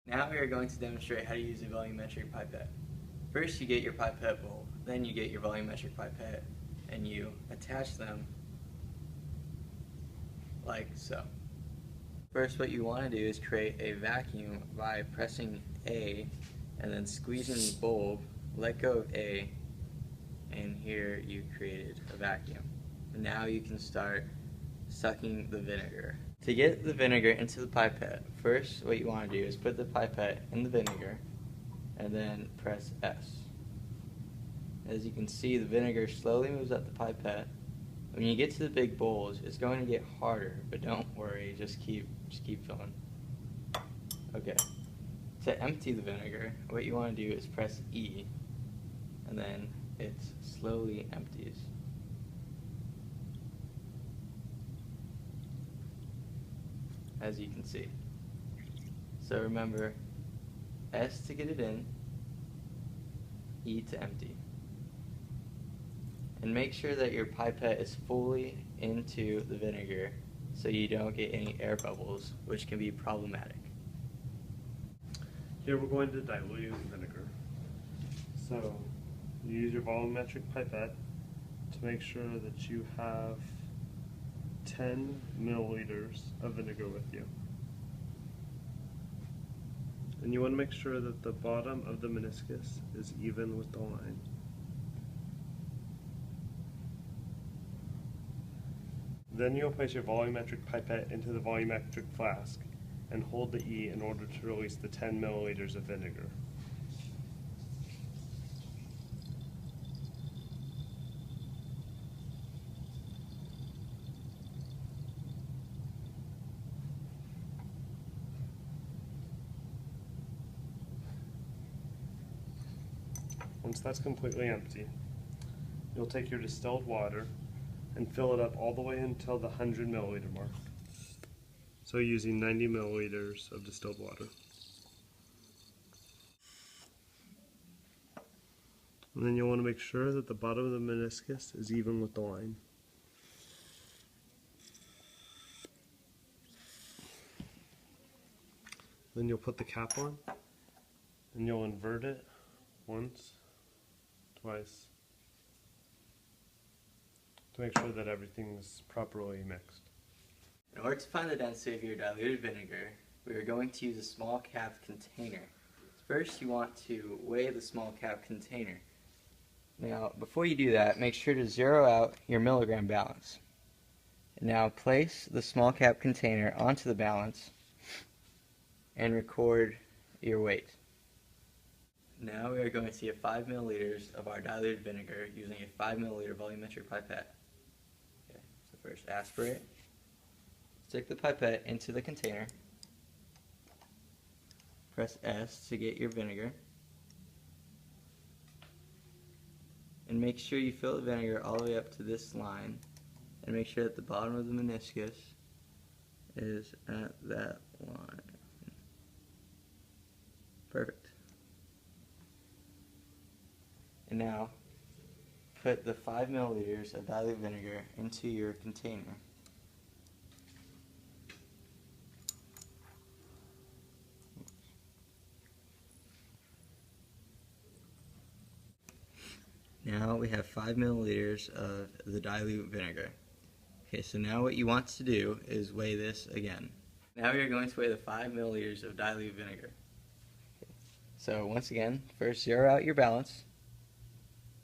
Now we are going to demonstrate how to use a volumetric pipette. First you get your pipette bowl, then you get your volumetric pipette, and you attach them like so. First what you want to do is create a vacuum by pressing A and then squeezing the bulb, let go of A, and here you created a vacuum. And now you can start sucking the vinegar. To get the vinegar into the pipette, first what you want to do is put the pipette in the vinegar and then press S. As you can see, the vinegar slowly moves up the pipette. When you get to the big bowls, it's going to get harder, but don't worry, just keep filling. Okay. To empty the vinegar, what you want to do is press E, and then it slowly empties. As you can see. So remember, S to get it in, E to empty. And make sure that your pipette is fully into the vinegar so you don't get any air bubbles, which can be problematic. Here we're going to dilute vinegar. So you use your volumetric pipette to make sure that you have 10 milliliters of vinegar with you. And you want to make sure that the bottom of the meniscus is even with the line. Then you'll place your volumetric pipette into the volumetric flask and hold the E in order to release the 10 milliliters of vinegar. Once that's completely empty, you'll take your distilled water and fill it up all the way until the 100 milliliter mark. So using 90 milliliters of distilled water. And then you'll want to make sure that the bottom of the meniscus is even with the line. Then you'll put the cap on and you'll invert it once, twice, to make sure that everything is properly mixed. In order to find the density of your diluted vinegar, we are going to use a small cap container. First you want to weigh the small cap container. Now before you do that, make sure to zero out your milligram balance. Now place the small cap container onto the balance and record your weight. Now we are going to see 5 milliliters of our diluted vinegar using a 5 milliliter volumetric pipette. Okay, so first aspirate, stick the pipette into the container, press S to get your vinegar, and make sure you fill the vinegar all the way up to this line, and make sure that the bottom of the meniscus is at that line. Perfect. And now, put the 5 milliliters of diluted vinegar into your container. Now we have 5 milliliters of the dilute vinegar. Okay, so now what you want to do is weigh this again. Now we are going to weigh the 5 milliliters of dilute vinegar. Okay. So once again, first zero out your balance.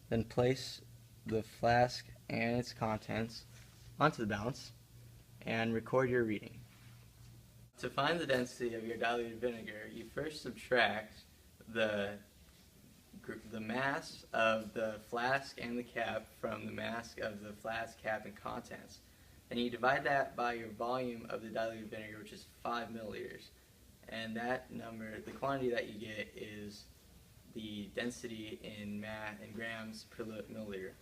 Then place the flask and its contents onto the balance and record your reading. To find the density of your diluted vinegar, you first subtract the mass of the flask and the cap from the mass of the flask, cap, and contents. Then you divide that by your volume of the diluted vinegar, which is 5 milliliters. And that number, the quantity that you get, is the density in grams per milliliter.